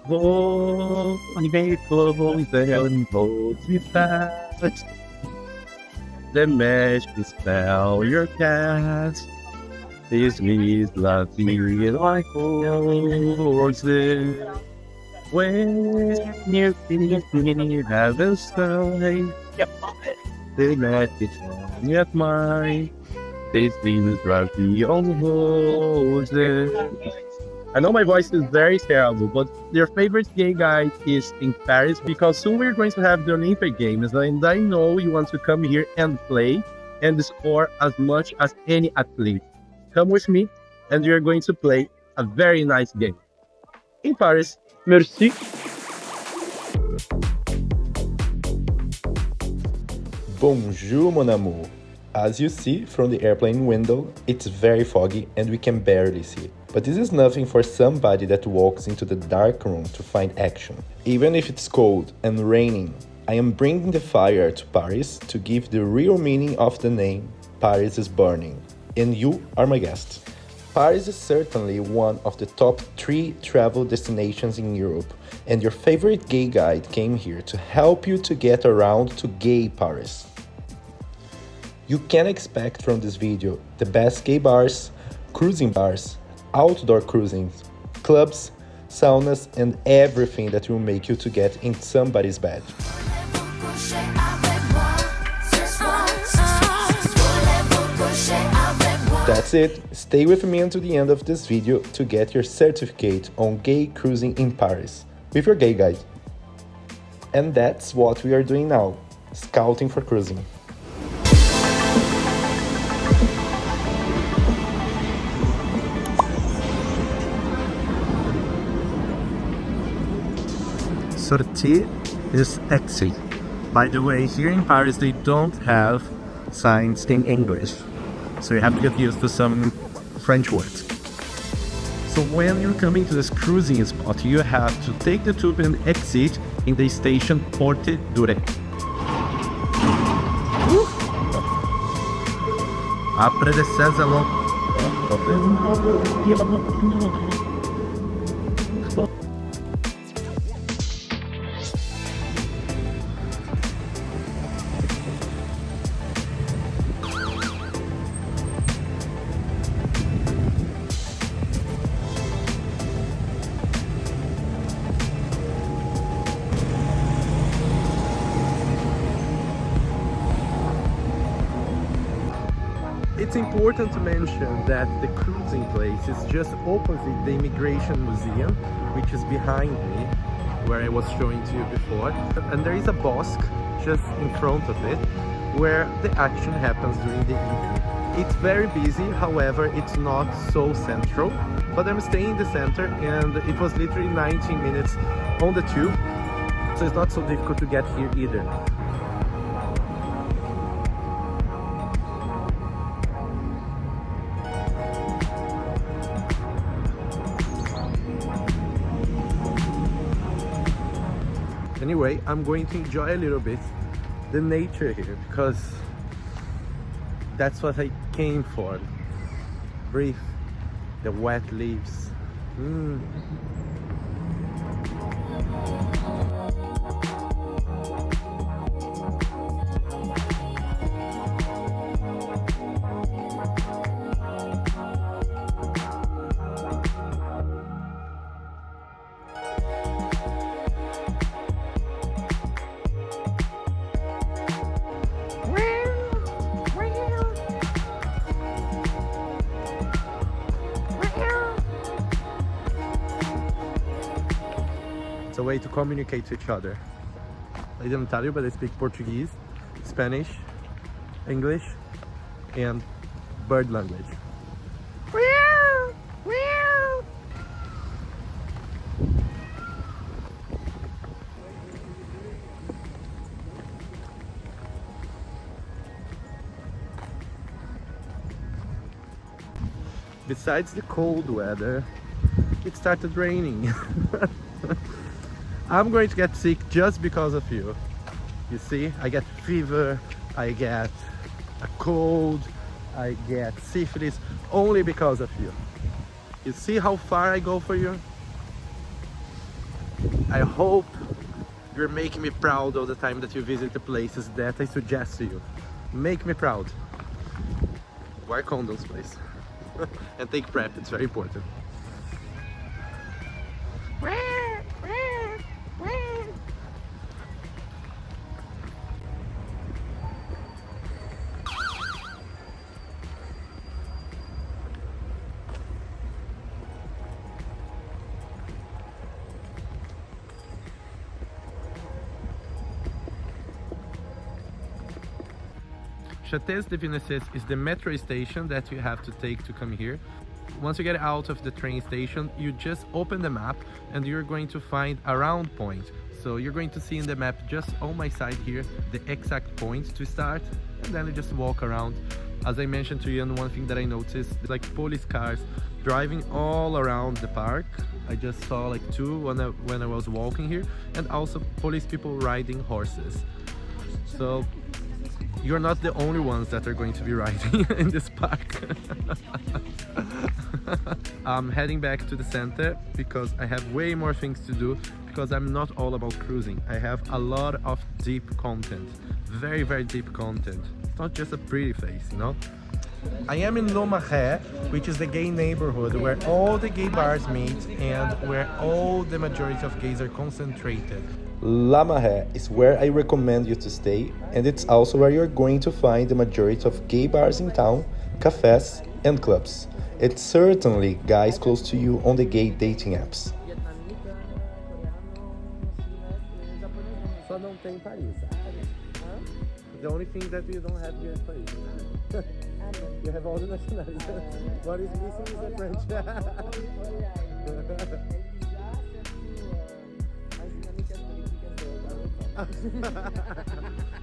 Go, make clothes and boats with that. The mesh to spell your cat. This means love me like horses. When you feel have a style, the match is yet mine. This means love me on horses. I know my voice is very terrible, but your favorite gay guy is in Paris because soon we're going to have the Olympic Games, and I know you want to come here and play and score as much as any athlete. Come with me, and we are going to play a very nice game in Paris. Merci. Bonjour, mon amour. As you see from the airplane window, it's very foggy and we can barely see. But this is nothing for somebody that walks into the dark room to find action. Even if it's cold and raining, I am bringing the fire to Paris to give the real meaning of the name Paris is Burning. And you are my guest. Paris is certainly one of the top 3 travel destinations in Europe, and your favorite gay guide came here to help you to get around to gay Paris. You can expect from this video the best gay bars, cruising bars, outdoor cruisings, clubs, saunas, and everything that will make you to get in somebody's bed. That's it. Stay with me until the end of this video to get your certificate on gay cruising in Paris with your gay guide. And that's what we are doing now, scouting for cruising. Sortie is exit. By the way, here in Paris they don't have signs in English, so you have to get used to some French words. So when you're coming to this cruising spot, you have to take the tube and exit in the station Porte Dure. Après the saison. It's important to mention that the cruising place is just opposite the Immigration Museum, which is behind me, where I was showing to you before. And there is a bosque just in front of it, where the action happens during the evening. It's very busy, however, it's not so central, but I'm staying in the center and it was literally 19 minutes on the tube, so it's not so difficult to get here either. Anyway, I'm going to enjoy a little bit the nature here because that's what I came for. Breathe the wet leaves. It's a way to communicate to each other. I didn't tell you, but I speak Portuguese, Spanish, English, and bird language. Besides the cold weather, it started raining. I'm going to get sick just because of you. You see, I get fever, I get a cold, I get syphilis only because of you. You see how far I go for you? I hope you're making me proud all the time that you visit the places that I suggest to you. Make me proud. Wear condoms, please. And take PrEP, it's very important. Château de Vincennes is the metro station that you have to take to come here. Once you get out of the train station, you just open the map and you're going to find a round point. So you're going to see in the map just on my side here the exact point to start, and then you just walk around. As I mentioned to you, and one thing that I noticed, like police cars driving all around the park. I just saw like two when I was walking here, and also police people riding horses. So you're not the only ones that are going to be riding in this park. I'm heading back to the center because I have way more things to do, because I'm not all about cruising. I have a lot of deep content, very, very deep content. It's not just a pretty face, you know? I am in Le Marais, which is the gay neighborhood where all the gay bars meet and where all the majority of gays are concentrated. Le Marais is where I recommend you to stay, and it's also where you're going to find the majority of gay bars in town, cafes, and clubs. It's certainly guys close to you on the gay dating apps. Só não tem Paris. The only thing that you don't have here is Paris. You have all the nationalities. What is missing is the French.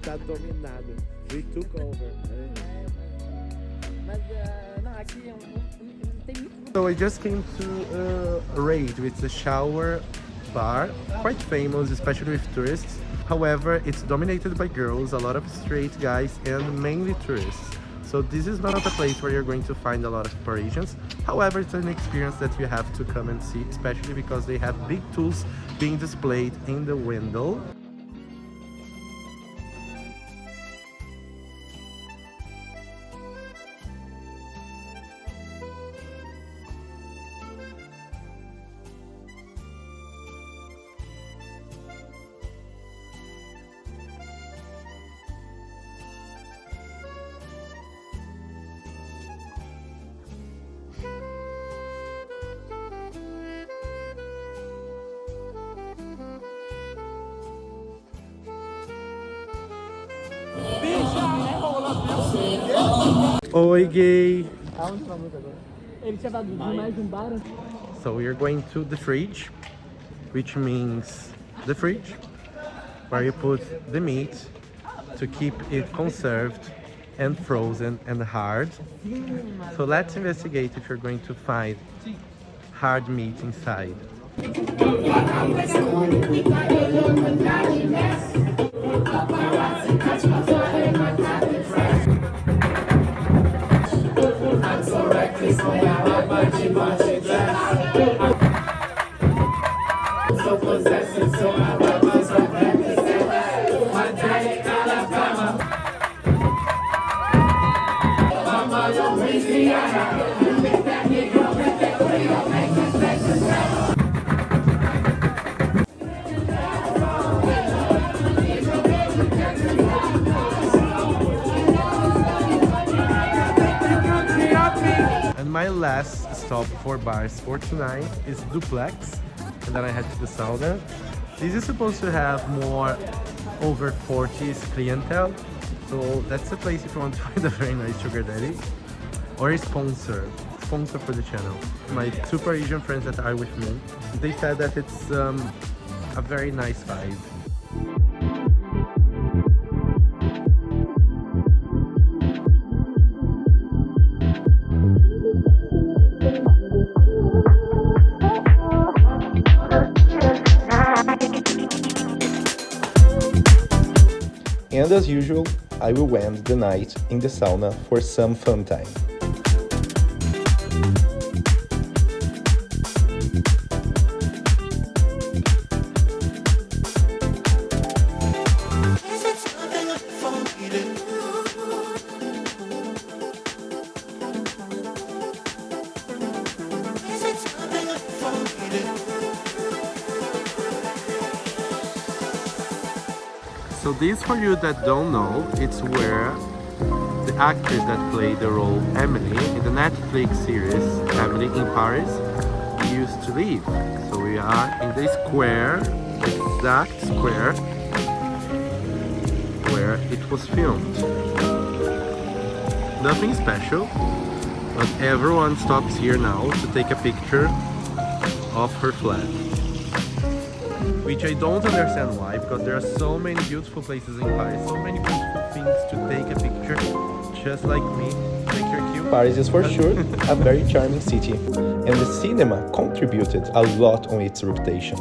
Tá dominado. We took over. So I just came to Raid, which is a shower bar, quite famous, especially with tourists. However, it's dominated by girls, a lot of straight guys, and mainly tourists. So this is not a place where you're going to find a lot of Parisians. However, it's an experience that you have to come and see, especially because they have big tools being displayed in the window. Oi, gay! So we are going to the fridge, which means the fridge, where you put the meat to keep it conserved and frozen and hard. So let's investigate if you're going to find hard meat inside. And my last stop for bars for tonight is Duplex, and then I head to the sauna. This is supposed to have more over 40s clientele, so that's the place if you want to find a very nice sugar daddy or a sponsor for the channel. My two Parisian friends that are with me, they said that it's a very nice vibe. And as usual, I will end the night in the sauna for some fun time. So this, for you that don't know, it's where the actress that played the role Emily in the Netflix series Emily in Paris used to live. So we are in the square, exact square where it was filmed. Nothing special, but everyone stops here now to take a picture of her flat. Which I don't understand why, because there are so many beautiful places in Paris, so many beautiful things to take a picture, just like me. Take your cue. Paris is for sure a very charming city, and the cinema contributed a lot on its reputation.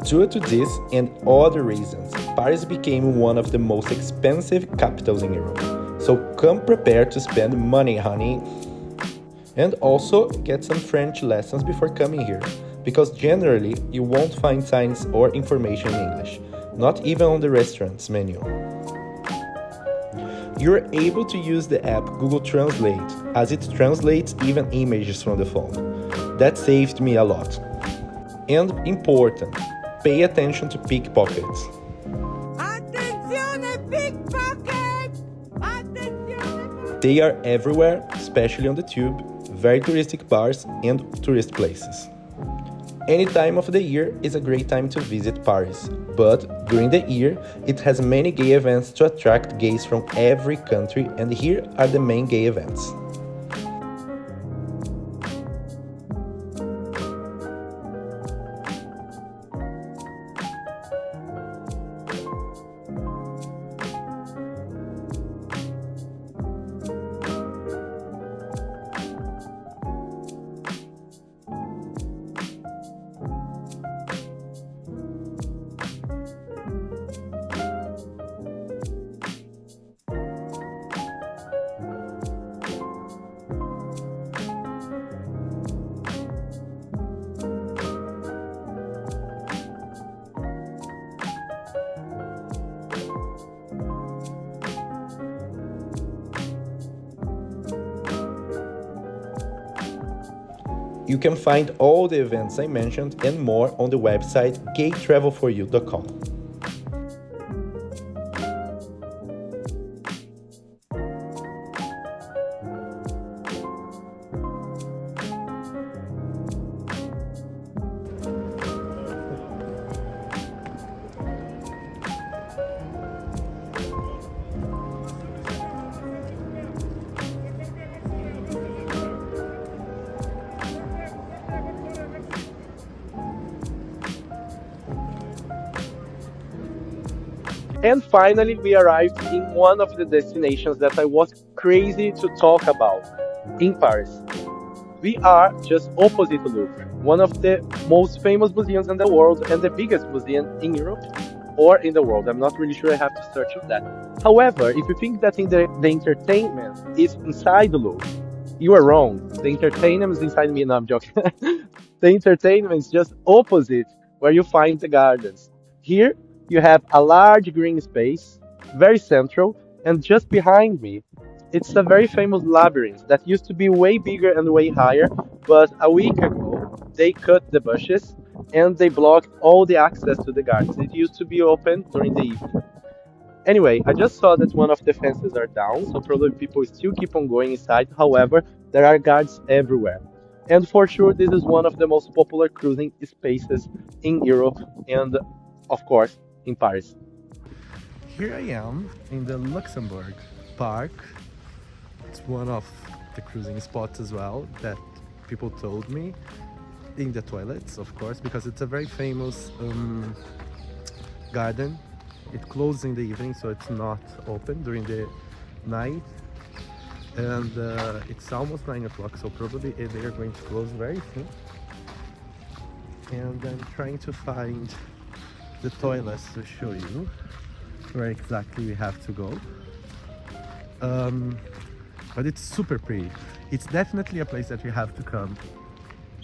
Due to this and other reasons, Paris became one of the most expensive capitals in Europe. So come prepared to spend money, honey. And also get some French lessons before coming here, because generally you won't find signs or information in English, not even on the restaurant's menu. You're able to use the app Google Translate, as it translates even images from the phone. That saved me a lot. And important, pay attention to pickpockets. Attenzione, pickpocket! Attenzione! They are everywhere, especially on the tube, very touristic bars and tourist places. Any time of the year is a great time to visit Paris, but during the year it has many gay events to attract gays from every country, and here are the main gay events. You can find all the events I mentioned and more on the website gaytravelforyou.com. And finally, we arrived in one of the destinations that I was crazy to talk about, in Paris. We are just opposite Louvre, one of the most famous museums in the world and the biggest museum in Europe or in the world. I'm not really sure, I have to search on that. However, if you think that the entertainment is inside the Louvre, you are wrong. The entertainment is inside me. No, I'm joking. The entertainment is just opposite where you find the gardens. Here, you have a large green space, very central, and just behind me, it's a very famous labyrinth that used to be way bigger and way higher, but a week ago they cut the bushes and they blocked all the access to the gardens. It used to be open during the evening. Anyway, I just saw that one of the fences are down, so probably people still keep on going inside. However, there are guards everywhere. And for sure, this is one of the most popular cruising spaces in Europe and, of course, in Paris. Here I am in the Luxembourg Park. It's one of the cruising spots as well that people told me, in the toilets, of course, because it's a very famous garden. It closes in the evening, so it's not open during the night. And it's almost 9 o'clock, so probably they are going to close very soon. And I'm trying to find the toilets to show you where exactly we have to go. But it's super pretty. It's definitely a place that you have to come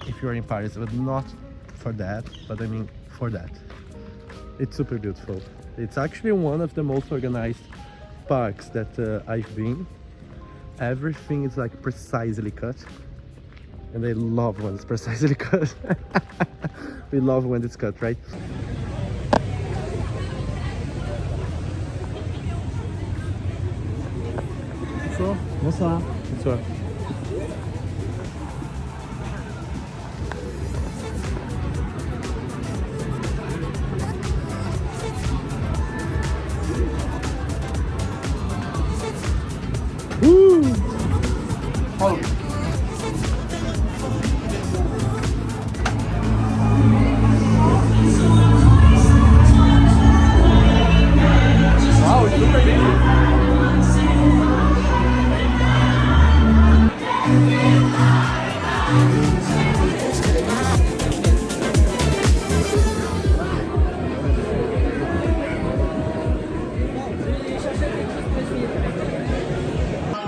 if you're in Paris, but not for that, but I mean for that. It's super beautiful. It's actually one of the most organized parks that I've been. Everything is like precisely cut, and I love when it's precisely cut. We love when it's cut, right? Vamos lá, pessoal. Wow, super busy.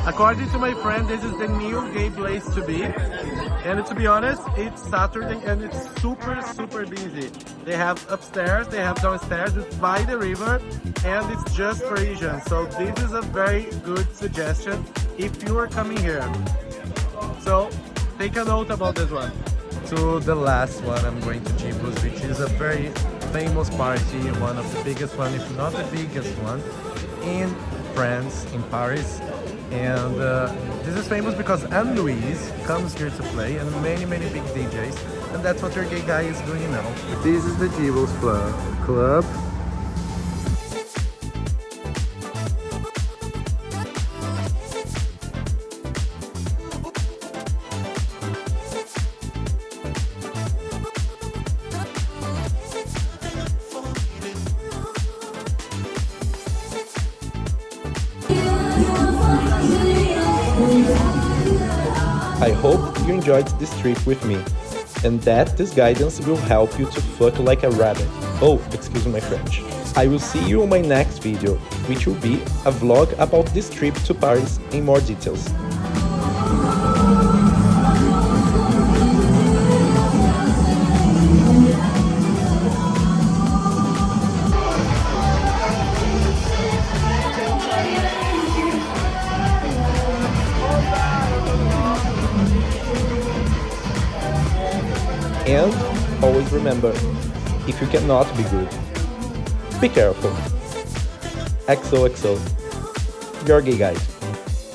According to my friend, this is the new gay place to be. And to be honest, it's Saturday and it's super busy. They have upstairs, they have downstairs, it's by the river, and it's just for Asians. So this is a very good suggestion if you are coming here. So take a note about this one. To the last one, I'm going to Gibus, which is a very famous party, one of the biggest one, if not the biggest one, in France, in Paris. And this is famous because Anne Louise comes here to play, and many big DJs, and that's what your gay guy is doing now. This is the Gibus Club. I hope you enjoyed this trip with me, and that this guidance will help you to fuck like a rabbit. Oh, excuse my French. I will see you on my next video, which will be a vlog about this trip to Paris in more details. And always remember, if you cannot be good, be careful. XOXO, your gay guide.